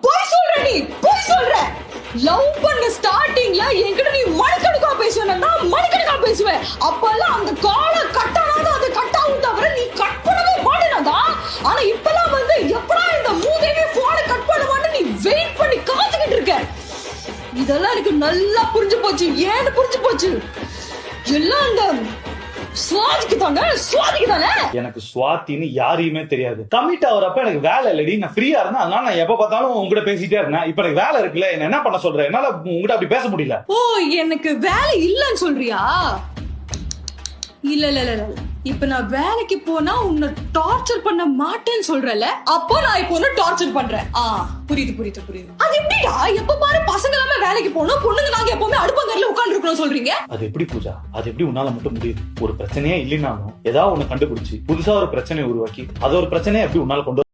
போய் சொல்ற நீ போய் சொல்ற. லவ் பண்ண ஸ்டார்டிங்ல என்கிட்ட நீ மணிக்கணக்கா பேசுவேன்னா மணிக்கணக்கா பேசுவேன். அப்பெல்லாம் அந்த கால கட்டானாத அது கட்டாவும் தவிர நீ கட் பண்ணவே மாட்டேனாதா. ஆனா இப்பெல்லாம் வந்து எப்படா இந்த மூதேவி போனை கட் பண்ணுவான்னு நீ வெயிட் பண்ணி காத்துக்கிட்டு இருக்க. இதெல்லாம் எனக்கு நல்லா புரிஞ்சு போச்சு. ஏன்னு புரிஞ்சு போச்சு? எல்லாம் அந்த சுவாதிக்கு தானே. எனக்கு சுவாத்தின்னு யாரையுமே தெரியாது. கமிட் ஆகுறப்ப எனக்கு வேலை இல்லடி, நான் ஃப்ரீயா இருந்தேன். அதனால நான் எப்ப பார்த்தாலும் உங்ககிட்ட பேசிட்டே இருந்தேன். இப்ப எனக்கு வேலை இருக்குல்ல, என்ன பண்ண சொல்றேன்? என்னால உங்ககிட்ட அப்படி பேச முடியல. ஓ, எனக்கு வேலை இல்லன்னு சொல்றியா? இல்ல இல்ல இல்ல, இப்ப நான் வேலைக்கு போனா உன்னை டார்ச்சர் பண்ண மாட்டேன்னு சொல்றல, அப்போ நான் இப்போ உன்னை டார்ச்சர் பண்றேன். புரியுது புரியுது புரியுது. அது எப்படியா? எப்ப பாரு பசங்க எல்லாமே வேலைக்கு போகணும், பொண்ணுங்க நாங்க எப்பவுமே அடுப்பங்கரையில உட்கார்ந்து இருக்கணும் சொல்றீங்க? அது எப்படி பூஜா? அது எப்படி உன்னால மட்டும் முடியுது? ஒரு பிரச்சனையே இல்லைனாலும் ஏதாவது ஒண்ணு கண்டுபிடிச்சு புதுசா ஒரு பிரச்சனையை உருவாக்கி அது ஒரு பிரச்சனையை எப்படி உன்னால கொண்டு